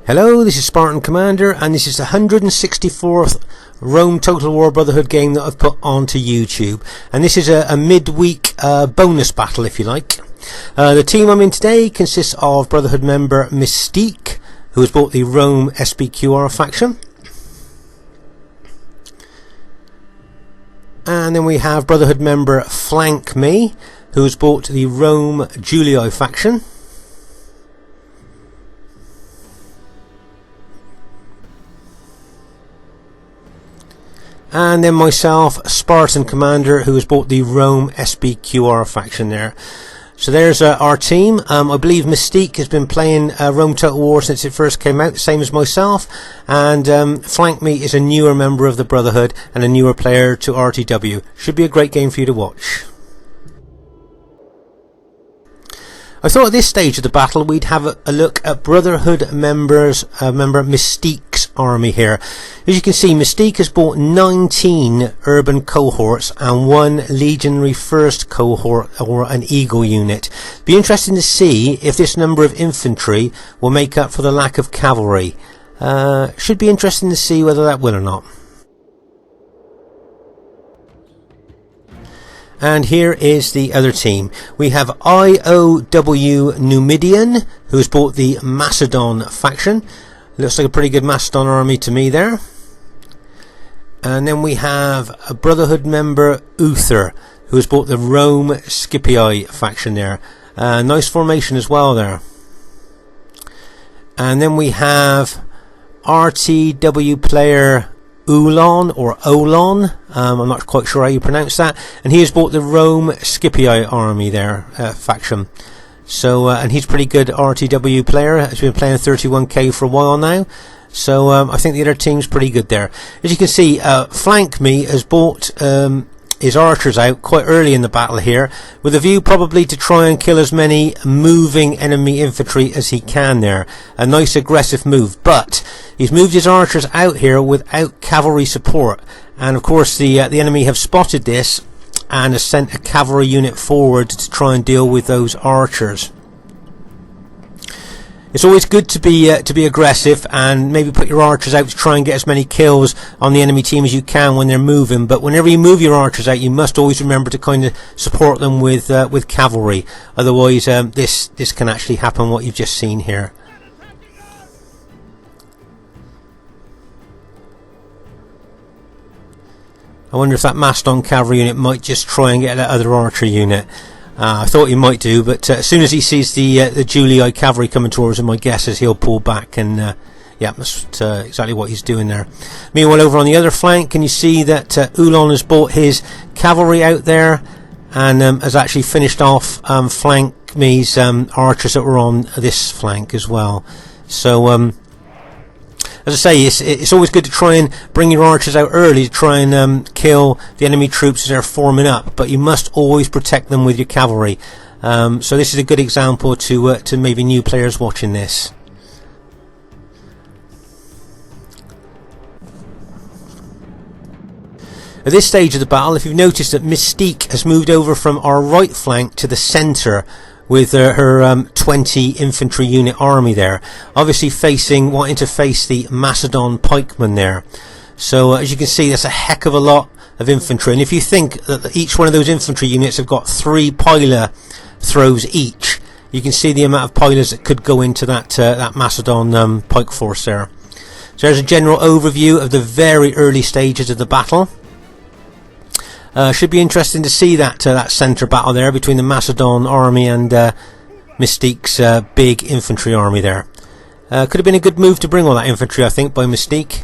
Hello, this is Spartan Commander, and this is the 164th Rome Total War Brotherhood game that I've put onto YouTube. And this is a midweek bonus battle, if you like. The team I'm in today consists of Brotherhood member Mystique, who has bought the Rome SBQR faction. And then we have Brotherhood member Flank Me, who has bought the Rome Julii faction. And then myself, Spartan Commander, who has bought the Rome SBQR faction there. So there's our team. I believe Mystique has been playing Rome Total War since it first came out, same as myself. And Flank Me is a newer member of the Brotherhood and a newer player to RTW. Should be a great game for you to watch. I thought at this stage of the battle we'd have a look at Brotherhood member Mystique's army here. As you can see, Mystique has bought 19 urban cohorts and 1 legionary first cohort or an eagle unit. Be interesting to see if this number of infantry will make up for the lack of cavalry. Should be interesting to see whether that will or not. And here is the other team. We have IOW Numidian, who has bought the Macedon faction. Looks like a pretty good Macedon army to me there. And then we have a Brotherhood member Uther, who has bought the Rome Scipii faction there. Nice formation as well there. And then we have RTW player Ulon or Olon, I'm not quite sure how you pronounce that, and he has bought the Rome Scipii army there, faction. So and he's a pretty good RTW player, has been playing 31k for a while now, so I think the other team's pretty good there. As you can see, Flank Me has bought his archers out quite early in the battle here, with a view probably to try and kill as many moving enemy infantry as he can there. A nice aggressive move, but he's moved his archers out here without cavalry support, and of course the enemy have spotted this and has sent a cavalry unit forward to try and deal with those archers. It's always good to be aggressive and maybe put your archers out to try and get as many kills on the enemy team as you can when they're moving. But whenever you move your archers out, you must always remember to kind of support them with cavalry. Otherwise, this can actually happen. What you've just seen here. I wonder if that Macedon cavalry unit might just try and get that other archer unit. I thought he might do, but as soon as he sees the Julii cavalry coming towards him, my guess is he'll pull back, and yeah, that's exactly what he's doing there. Meanwhile, over on the other flank, can you see that Ulon has bought his cavalry out there and has actually finished off Flank Me's archers that were on this flank as well. So as I say, it's always good to try and bring your archers out early to try and kill the enemy troops as they're forming up, but you must always protect them with your cavalry. So this is a good example to maybe new players watching this. At this stage of the battle, if you've noticed that Mystique has moved over from our right flank to the centre with her 20 infantry unit army there, obviously wanting to face the Macedon pikemen there. So as you can see, that's a heck of a lot of infantry, and if you think that each one of those infantry units have got 3 piler throws each, you can see the amount of pilers that could go into that Macedon pike force there. So there's a general overview of the very early stages of the battle. Should be interesting to see that centre battle there between the Macedon army and Mystique's big infantry army there. Could have been a good move to bring all that infantry, I think, by Mystique.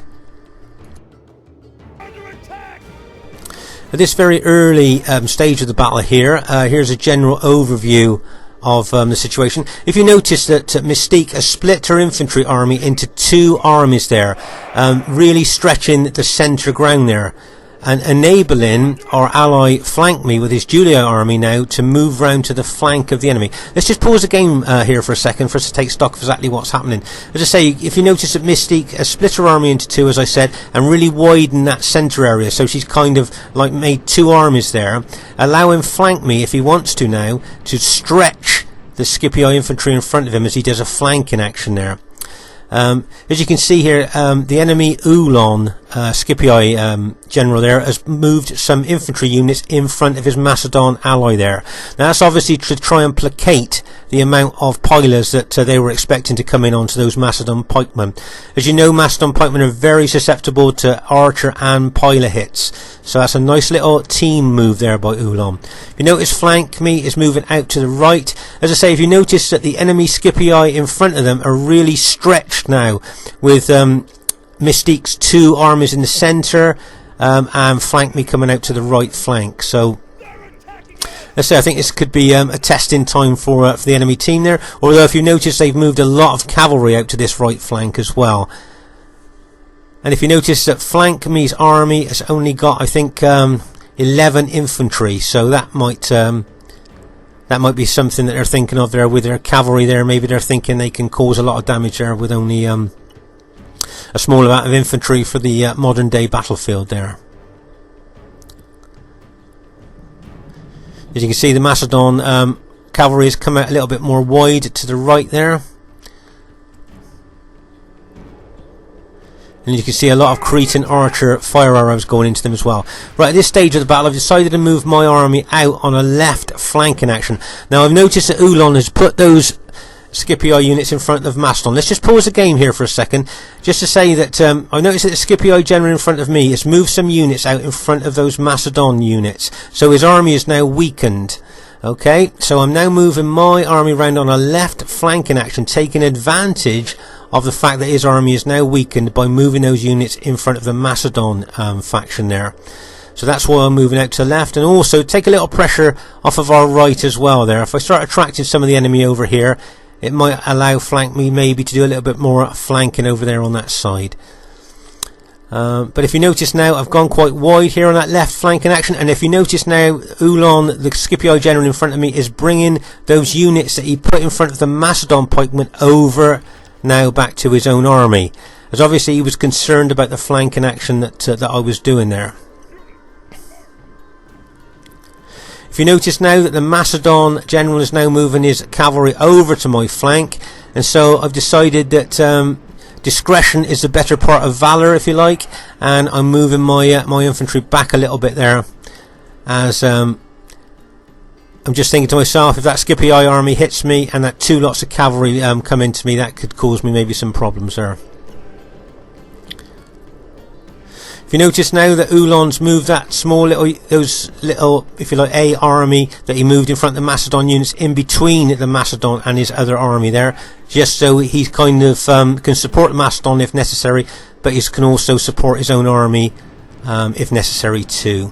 At this very early stage of the battle here, here's a general overview of the situation. If you notice that Mystique has split her infantry army into 2 armies there, really stretching the centre ground there, and enabling our ally Flank Me with his Julii army now to move round to the flank of the enemy. Let's just pause the game here for a second for us to take stock of exactly what's happening. As I say, if you notice that Mystique has split her army into 2, as I said, and really widened that centre area, so she's kind of like made 2 armies there, allowing Flank Me, if he wants to now, to stretch the Scipii infantry in front of him as he does a flanking action there. As you can see here, the enemy Ulan Scipii general there has moved some infantry units in front of his Macedon ally there. Now that's obviously to try and placate the amount of pilers that they were expecting to come in onto those Macedon pikemen. As you know, Macedon pikemen are very susceptible to archer and piler hits, so that's a nice little team move there by Ulan. If you notice, flank me is moving out to the right. As I say, if you notice that the enemy Scipii in front of them are really stretched now, with Mystique's 2 armies in the centre, and flank me coming out to the right flank. So let's say I think this could be a testing time for the enemy team there. Although if you notice, they've moved a lot of cavalry out to this right flank as well. And if you notice that flank me's army has only got, I think, 11 infantry, so that might be something that they're thinking of there with their cavalry there. Maybe they're thinking they can cause a lot of damage there with only a small amount of infantry for the modern day battlefield there. As you can see, the Macedon cavalry has come out a little bit more wide to the right there. And you can see a lot of Cretan archer fire arrows going into them as well. Right, at this stage of the battle, I've decided to move my army out on a left flanking action. Now, I've noticed that Ulan has put those Scipii units in front of Macedon. Let's just pause the game here for a second, just to say that I noticed that the Scipii general in front of me has moved some units out in front of those Macedon units. So his army is now weakened. Okay, so I'm now moving my army around on a left flanking action, taking advantage of the fact that his army is now weakened by moving those units in front of the Macedon faction there. So that's why I'm moving out to the left, and also take a little pressure off of our right as well there. If I start attracting some of the enemy over here, it might allow flank me maybe to do a little bit more flanking over there on that side. But if you notice now, I've gone quite wide here on that left flanking action, and if you notice now, Ulan, the Scipii general in front of me, is bringing those units that he put in front of the Macedon pikemen over now back to his own army, as obviously he was concerned about the flanking action that I was doing there. If you notice now that the Macedon general is now moving his cavalry over to my flank, and so I've decided that discretion is the better part of valour, if you like, and I'm moving my my infantry back a little bit there, as I'm just thinking to myself, if that Scipii army hits me and that 2 lots of cavalry come into me, that could cause me maybe some problems there. If you notice now that Ulan's moved that small those little, if you like, A army that he moved in front of the Macedon units in between the Macedon and his other army there, just so he kind of can support the Macedon if necessary, but he can also support his own army if necessary too.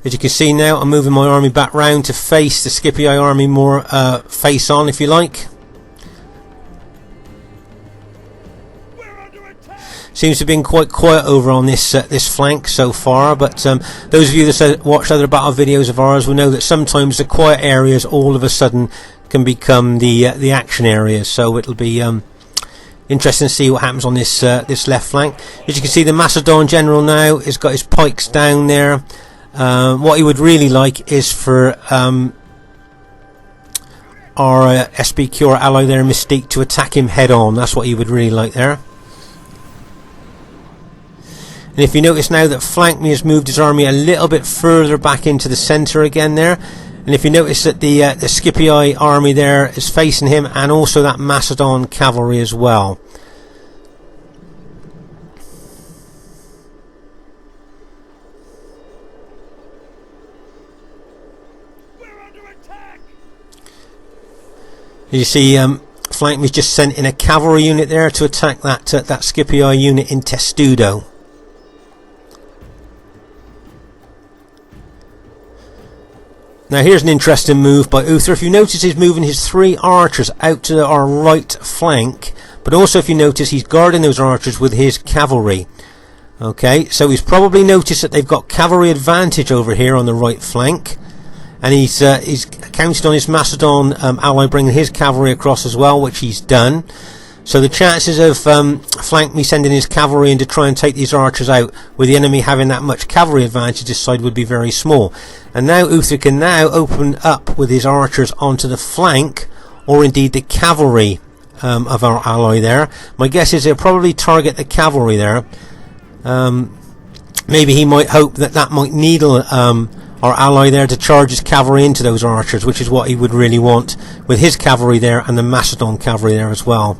As you can see now, I'm moving my army back round to face the Scipii army more face on, if you like. Seems to have been quite quiet over on this this flank so far, but those of you that watch other battle videos of ours will know that sometimes the quiet areas all of a sudden can become the action areas. So it'll be interesting to see what happens on this this left flank. As you can see, the Macedon general now has got his pikes down there. What he would really like is for our SPQ, our ally there, Mystique, to attack him head on. That's what he would really like there. And if you notice now that flank me has moved his army a little bit further back into the centre again there, and if you notice that the Scipii army there is facing him, and also that Macedon cavalry as well. You see, flank me's just sent in a cavalry unit there to attack that Scipii unit in Testudo. Now here's an interesting move by Uther. If you notice, he's moving his 3 archers out to our right flank, but also if you notice, he's guarding those archers with his cavalry. Okay, so he's probably noticed that they've got cavalry advantage over here on the right flank, and he's counted on his Macedon ally bringing his cavalry across as well, which he's done. So the chances of flank me sending his cavalry in to try and take these archers out, with the enemy having that much cavalry advantage this side, would be very small. And now Uther can now open up with his archers onto the flank, or indeed the cavalry of our ally there. My guess is he'll probably target the cavalry there. Maybe he might hope that that might needle our ally there to charge his cavalry into those archers, which is what he would really want, with his cavalry there and the Macedon cavalry there as well.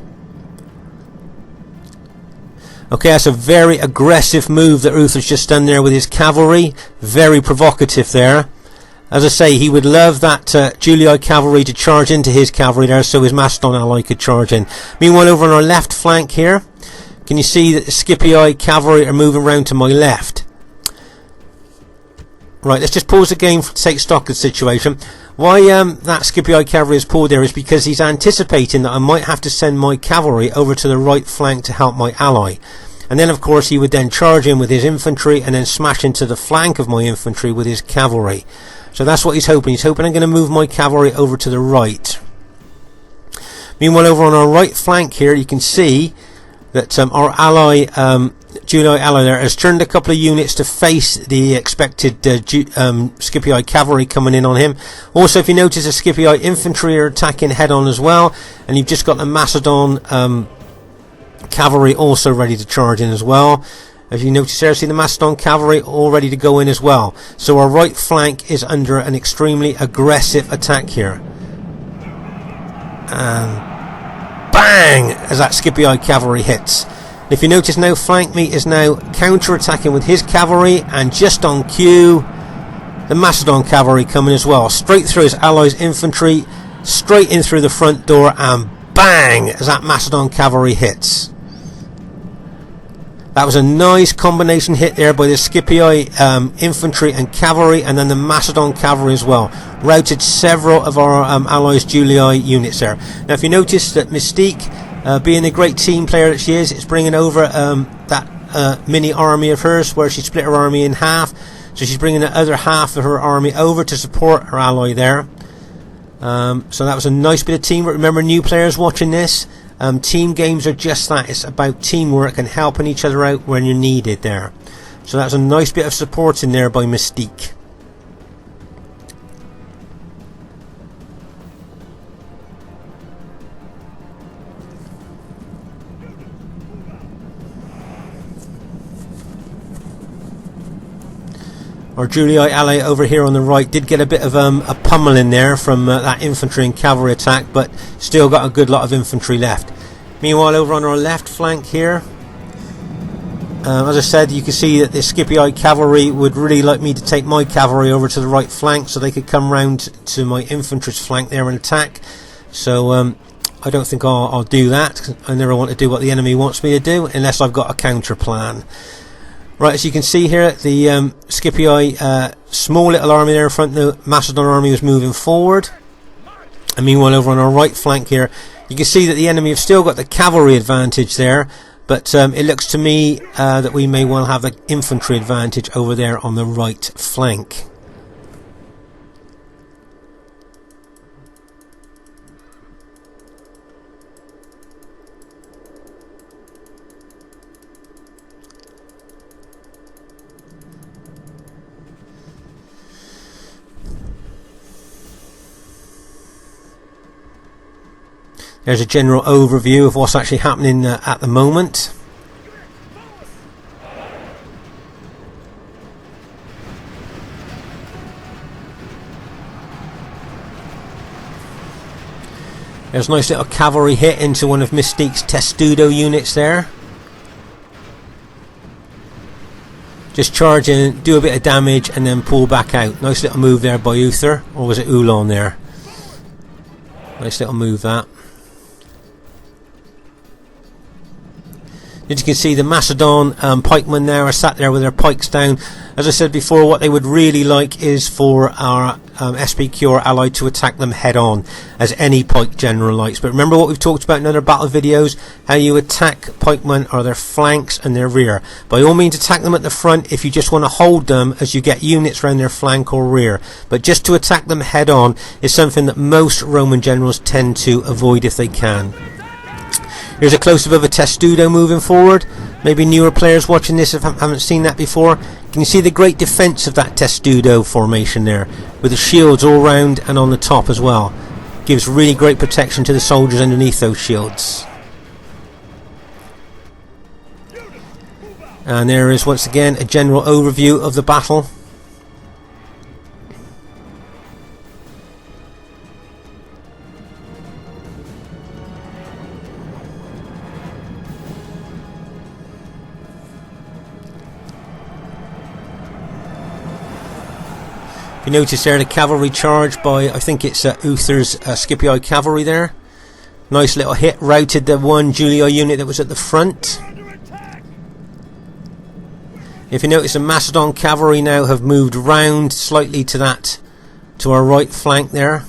Okay, that's a very aggressive move that Uther's just done there with his cavalry. Very provocative there. As I say, he would love that Julii cavalry to charge into his cavalry there, so his Macedon ally could charge in. Meanwhile, over on our left flank here, can you see that the Scipii cavalry are moving round to my left? Right, let's just pause the game to take stock of the situation. Why that Scipii cavalry is pulled there is because he's anticipating that I might have to send my cavalry over to the right flank to help my ally. And then, of course, he would then charge in with his infantry and then smash into the flank of my infantry with his cavalry. So that's what he's hoping. He's hoping I'm going to move my cavalry over to the right. Meanwhile, over on our right flank here, you can see that our ally, Julii ally there, has turned a couple of units to face the expected Scipii cavalry coming in on him. Also, if you notice, the Scipii infantry are attacking head on as well, and you've just got the Macedon cavalry also ready to charge in as well. As you notice there, see the Macedon cavalry all ready to go in as well. So our right flank is under an extremely aggressive attack here. And bang! As that Scipii cavalry hits. And if you notice now, flank me is now counter-attacking with his cavalry, and just on cue, the Macedon cavalry coming as well. Straight through his allies' infantry, straight in through the front door, and bang! As that Macedon cavalry hits. That was a nice combination hit there by the Scipii infantry and cavalry, and then the Macedon cavalry as well. Routed several of our allies' Julii units there. Now, if you notice that Mystique, being the great team player that she is bringing over that mini army of hers, where she split her army in half. So she's bringing the other half of her army over to support her ally there. So that was a nice bit of teamwork. Remember, new players watching this, team games are just that. It's about teamwork and helping each other out when you're needed there. So that's a nice bit of support in there by Mystique. Our Julii ally over here on the right did get a bit of a pummeling there from that infantry and cavalry attack, but still got a good lot of infantry left. Meanwhile, over on our left flank here, as I said, you can see that the Scipii cavalry would really like me to take my cavalry over to the right flank so they could come round to my infantry's flank there and attack. So I don't think I'll do that. I never want to do what the enemy wants me to do unless I've got a counter plan. Right, as you can see here, the Scipii small little army there in front, the Macedon army was moving forward. And meanwhile, over on our right flank here, you can see that the enemy have still got the cavalry advantage there, but it looks to me that we may well have the infantry advantage over there on the right flank. There's a general overview of what's actually happening at the moment. There's a nice little cavalry hit into one of Mystique's Testudo units there. Just charge in, do a bit of damage, and then pull back out. Nice little move there by Uther, or was it Ulon there? Nice little move that. As you can see, the Macedon pikemen there are sat there with their pikes down. As I said before, what they would really like is for our SPQ or ally to attack them head on, as any pike general likes. But remember what we've talked about in other battle videos, how you attack pikemen are their flanks and their rear. By all means, attack them at the front if you just want to hold them as you get units around their flank or rear. But just to attack them head on is something that most Roman generals tend to avoid if they can. Here's a close-up of a testudo moving forward. Maybe newer players watching this haven't seen that before. Can you see the great defense of that testudo formation there, with the shields all round and on the top as well? Gives really great protection to the soldiers underneath those shields. And there is once again a general overview of the battle. If you notice there, the cavalry charge by, I think it's Uther's Scipii cavalry there. Nice little hit, routed the one Julii unit that was at the front. If you notice, the Macedon cavalry now have moved round slightly to our right flank there.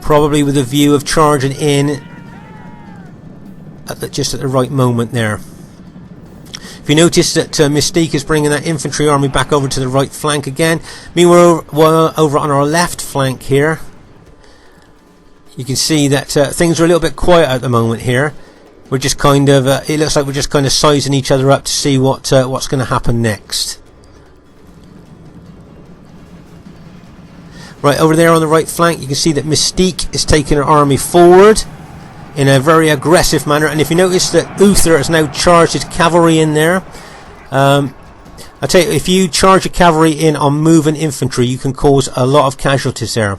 Probably with a view of charging in just at the right moment there. If you notice that Mystique is bringing that infantry army back over to the right flank again. Meanwhile, over on our left flank here, you can see that things are a little bit quiet at the moment here. We're just kind of, it looks like we're just kind of sizing each other up to see what's going to happen next. Right, over there on the right flank, you can see that Mystique is taking her army forward in a very aggressive manner, and if you notice that Uther has now charged his cavalry in there. I tell you, if you charge your cavalry in on moving infantry, you can cause a lot of casualties there.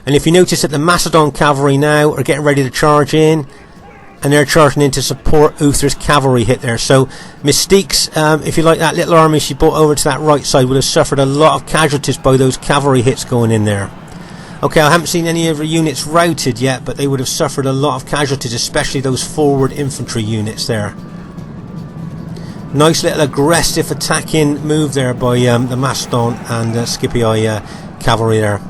And if you notice that the Macedon cavalry now are getting ready to charge in, and they're charging in to support Uther's cavalry hit there. So Mystique's, if you like, that little army she brought over to that right side would have suffered a lot of casualties by those cavalry hits going in there. Okay, I haven't seen any of the units routed yet, but they would have suffered a lot of casualties, especially those forward infantry units there. Nice little aggressive attacking move there by the Macedon and Scipii cavalry there.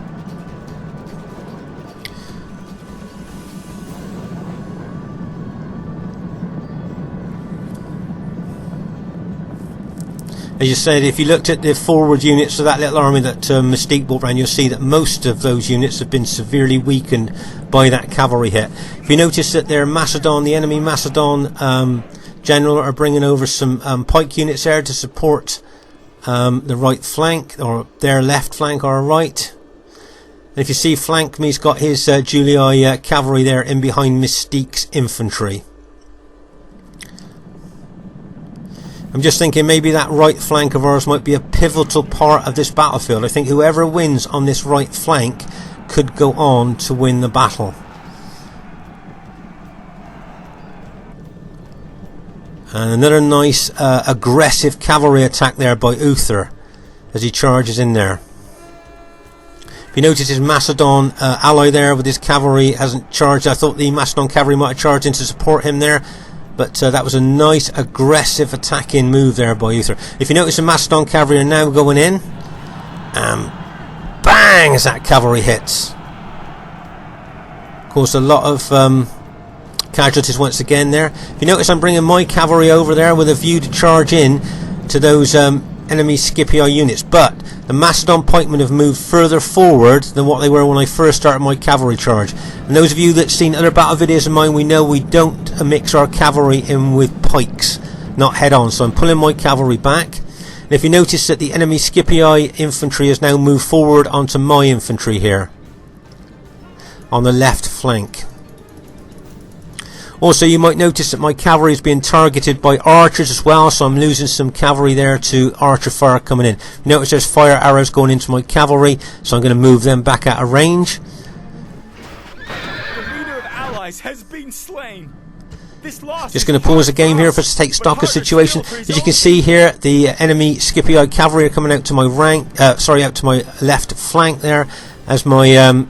As you said, if you looked at the forward units of that little army that Mystique brought around, you'll see that most of those units have been severely weakened by that cavalry hit. If you notice that their Macedon, the enemy Macedon general, are bringing over some pike units there to support the right flank, or their left flank, or right. And if you see, flank me's got his Julii cavalry there in behind Mystique's infantry. I'm just thinking maybe that right flank of ours might be a pivotal part of this battlefield. I think whoever wins on this right flank could go on to win the battle. And another nice aggressive cavalry attack there by Uther as he charges in there. If you notice, his Macedon ally there with his cavalry hasn't charged. I thought the Macedon cavalry might have charged in to support him there. But that was a nice aggressive attacking move there by Uther. If you notice, the Macedon cavalry are now going in. Bang! As that cavalry hits. Caused a lot of casualties once again there. If you notice, I'm bringing my cavalry over there with a view to charge in to those enemy Scipii units. But the Macedon pikemen have moved further forward than what they were when I first started my cavalry charge. And those of you that's seen other battle videos of mine, we know we don't mix our cavalry in with pikes, not head on. So I'm pulling my cavalry back. And if you notice that the enemy Scipii infantry has now moved forward onto my infantry here on the left flank. Also, you might notice that my cavalry is being targeted by archers as well, so I'm losing some cavalry there to archer fire coming in. Notice there's fire arrows going into my cavalry, so I'm going to move them back out of range. The leader of allies has been slain. This loss Just going to pause the game here for us to take stock of the situation. As you can see here, the enemy Scipii cavalry are coming out to my out to my left flank there as my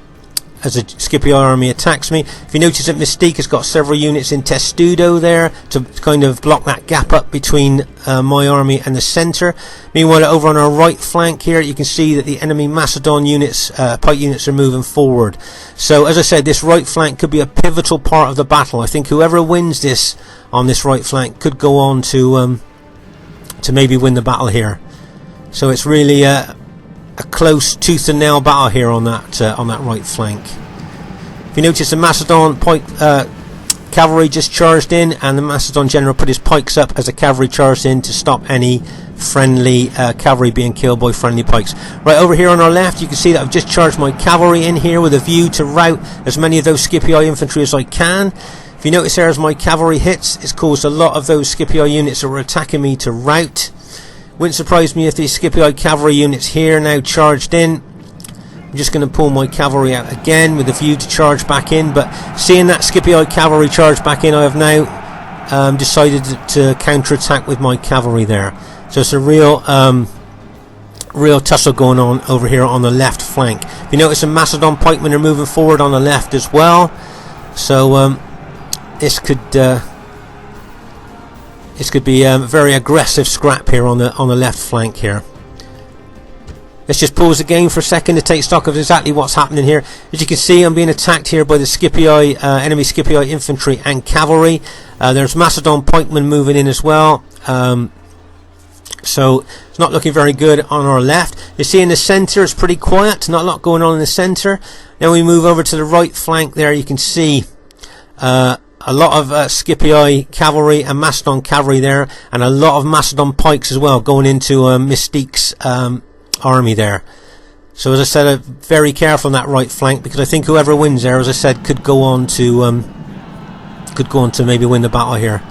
as a Scipii army attacks me. If you notice that Mystique has got several units in Testudo there to kind of block that gap up between my army and the centre. Meanwhile, over on our right flank here, you can see that the enemy Macedon units, pike units, are moving forward. So, as I said, this right flank could be a pivotal part of the battle. I think whoever wins this on this right flank could go on to maybe win the battle here. So it's really a close tooth and nail battle here on that right flank. If you notice, the Macedon cavalry just charged in, and the Macedon general put his pikes up as the cavalry charged in to stop any friendly cavalry being killed by friendly pikes. Right over here on our left, you can see that I've just charged my cavalry in here with a view to rout as many of those Scipii infantry as I can. If you notice there, as my cavalry hits, it's caused a lot of those Scipii units that were attacking me to rout. Wouldn't surprise me if these Scipii cavalry units here now charged in. I'm just going to pull my cavalry out again with a view to charge back in, but seeing that Scipii cavalry charge back in, I have now decided to counter-attack with my cavalry there. So it's a real tussle going on over here on the left flank. If you notice, the Macedon pikemen are moving forward on the left as well. So this could be a very aggressive scrap here on the left flank here. Let's just pause the game for a second to take stock of exactly what's happening here. As you can see, I'm being attacked here by the Scipii, enemy Scipii infantry and cavalry. There's Macedon pikemen moving in as well. So it's not looking very good on our left. You see in the centre it's pretty quiet, not a lot going on in the centre. Then we move over to the right flank there, you can see a lot of Scipii cavalry and Macedon cavalry there, and a lot of Macedon pikes as well going into Mystique's army there. So as I said, very careful on that right flank, because I think whoever wins there, as I said, could go on to maybe win the battle here.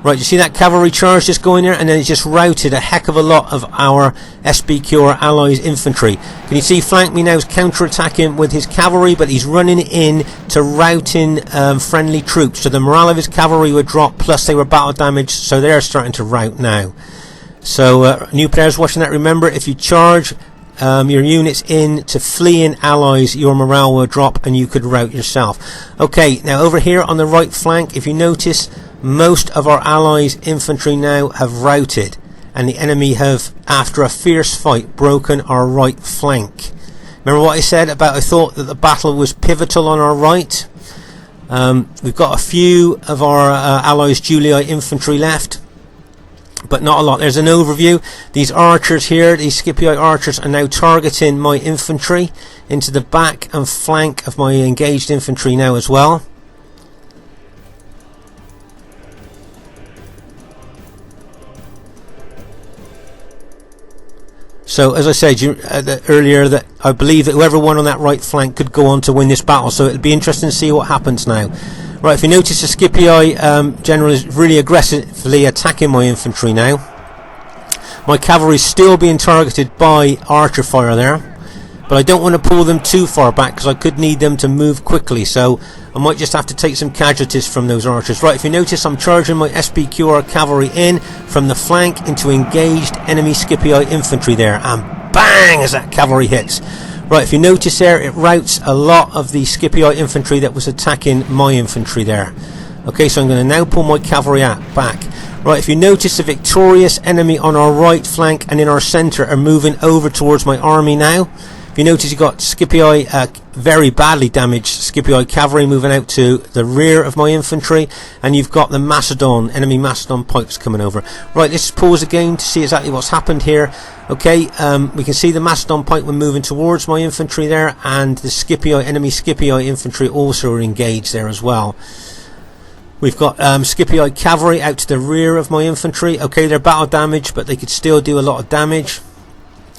Right, you see that cavalry charge just going there, and then it just routed a heck of a lot of our SBQ, or Allies infantry. Can you see flank me now is counter-attacking with his cavalry, but he's running in to routing friendly troops. So the morale of his cavalry would drop, plus they were battle damaged, so they're starting to rout now. So new players watching that, remember, if you charge your units in to fleeing allies, your morale will drop and you could rout yourself. Okay, now over here on the right flank, if you notice, most of our allies infantry now have routed, and the enemy have, after a fierce fight, broken our right flank. Remember what I said about I thought that the battle was pivotal on our right? We've got a few of our allies Julii infantry left, but not a lot. There's an overview. These archers here, these Scipii archers, are now targeting my infantry into the back and flank of my engaged infantry now as well. So as I said earlier, that I believe that whoever won on that right flank could go on to win this battle. So it'll be interesting to see what happens now. Right, if you notice, the Scipii general is really aggressively attacking my infantry now. My cavalry is still being targeted by archer fire there, but I don't want to pull them too far back because I could need them to move quickly, so I might just have to take some casualties from those archers. Right, if you notice, I'm charging my SBQR cavalry in from the flank into engaged enemy Scipii infantry there, and bang as that cavalry hits. Right, if you notice there, it routs a lot of the Scipii infantry that was attacking my infantry there. Okay, so I'm going to now pull my cavalry back. Right, if you notice, the victorious enemy on our right flank and in our centre are moving over towards my army now. If you notice, you've got Scipii, very badly damaged Scipii cavalry moving out to the rear of my infantry, and you've got the Macedon, enemy Macedon pikes coming over. Right, let's pause the game to see exactly what's happened here. Okay, we can see the Macedon pikemen moving towards my infantry there, and the Scipii, enemy Scipii infantry also are engaged there as well. We've got Scipii cavalry out to the rear of my infantry. Okay, they're battle damaged, but they could still do a lot of damage.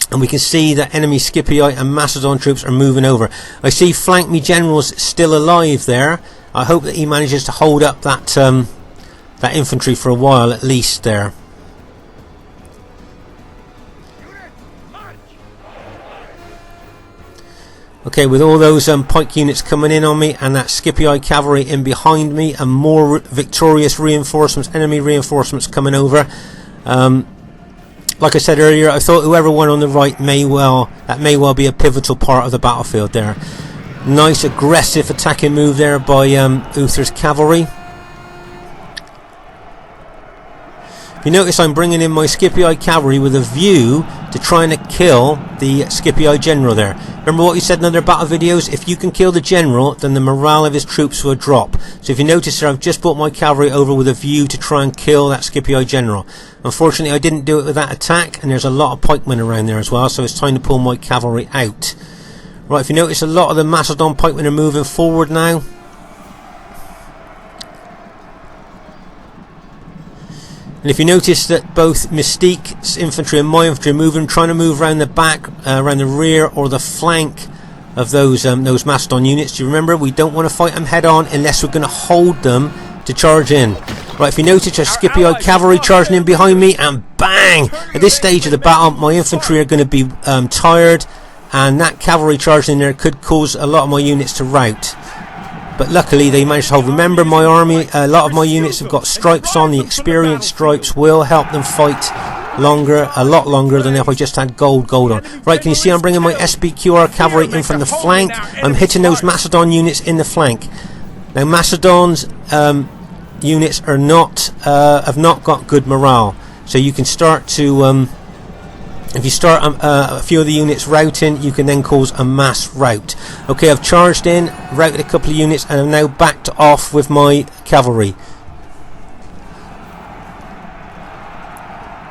And we can see that enemy Scipii and Macedon troops are moving over. I see flank me generals still alive there. I hope that he manages to hold up that that infantry for a while at least there. Okay, with all those pike units coming in on me and that Scipii cavalry in behind me and more victorious reinforcements, enemy reinforcements coming over. Like I said earlier, I thought whoever won on the right may well be a pivotal part of the battlefield there. Nice aggressive attacking move there by Uther's cavalry. If you notice, I'm bringing in my Scipii cavalry with a view to trying to kill the Scipii general there. Remember what we said in other battle videos? If you can kill the general, then the morale of his troops will drop. So if you notice there, I've just brought my cavalry over with a view to try and kill that Scipii general. Unfortunately, I didn't do it with that attack, and there's a lot of pikemen around there as well, so it's time to pull my cavalry out. Right, if you notice, a lot of the Macedon pikemen are moving forward now. And if you notice that both Mystique's infantry and my infantry are moving, trying to move around the back, around the rear or the flank of those Macedon units. Do you remember? We don't want to fight them head on unless we're going to hold them to charge in. Right, if you notice, there's Scipio cavalry charging in behind me, and bang! At this stage of the battle, my infantry are going to be tired, and that cavalry charging in there could cause a lot of my units to rout. But luckily they managed to hold. Remember, my army, a lot of my units have got stripes on. The experienced stripes will help them fight longer, a lot longer than if I just had gold on. Right, can you see I'm bringing my SBQR cavalry in from the flank? I'm hitting those Macedon units in the flank. Now Macedon's units are not have not got good morale, so you can start to if you start a few of the units routing, you can then cause a mass rout. Okay, I've charged in, routed a couple of units, and I'm now backed off with my cavalry.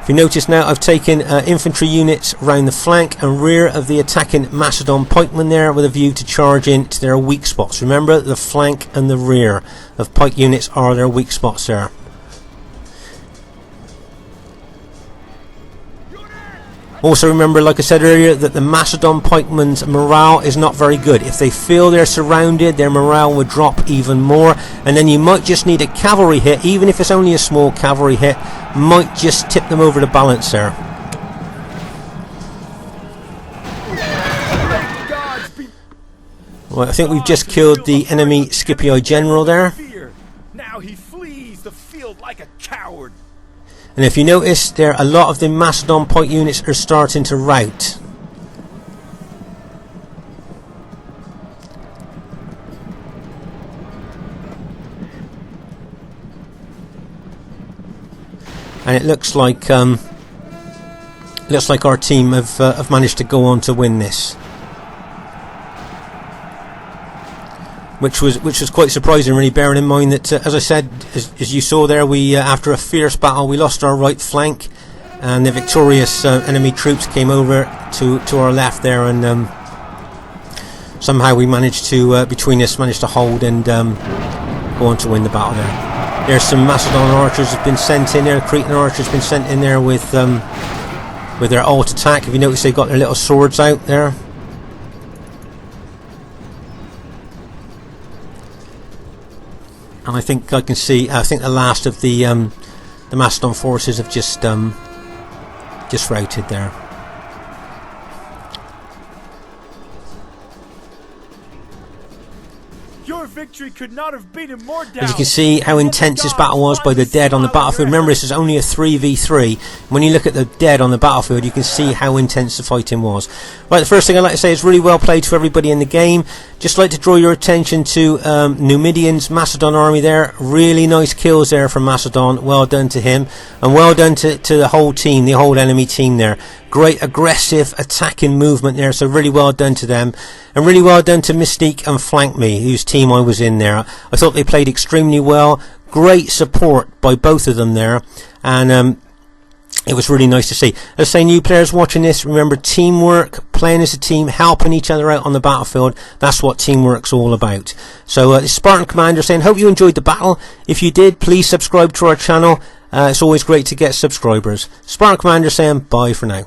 If you notice now, I've taken infantry units round the flank and rear of the attacking Macedon pikemen there, with a view to charge in to their weak spots. Remember, the flank and the rear of pike units are their weak spots there. Also remember, like I said earlier, that the Macedon pikemen's morale is not very good. If they feel they're surrounded, their morale would drop even more, and then you might just need a cavalry hit, even if it's only a small cavalry hit, might just tip them over the balance there. Right, I think we've just killed the enemy Scipio general there. Now he flees the field like a coward. And if you notice, there a lot of the Macedon pike units are starting to rout. And it looks like our team have managed to go on to win this, which was quite surprising, really, bearing in mind that, as I said, as you saw there, we after a fierce battle, we lost our right flank, and the victorious enemy troops came over to our left there, and somehow we managed to, between us, managed to hold and go on to win the battle there. There's some Macedon archers have been sent in there, Cretan archers have been sent in there with their alt attack. If you notice, they've got their little swords out there. And I think I can see. I think the last of the Macedon forces have just routed there. Your victory could not have been in more doubt. As you can see how intense this battle was by the dead on the battlefield. Remember, this is only a 3v3. When you look at the dead on the battlefield, you can see how intense the fighting was. Right, the first thing I'd like to say is really well played to everybody in the game. Just like to draw your attention to Numidian's Macedon army there. Really nice kills there from Macedon. Well done to him. And well done to the whole team, the whole enemy team there. Great aggressive attacking movement there, so really well done to them. And really well done to Mystique and Flank Me, whose team I was in there. I thought they played extremely well. Great support by both of them there. And it was really nice to see. As I say, new players watching this, remember teamwork, playing as a team, helping each other out on the battlefield. That's what teamwork's all about. So the Spartan Commander saying, hope you enjoyed the battle. If you did, please subscribe to our channel. It's always great to get subscribers. Spartan Commander saying bye for now.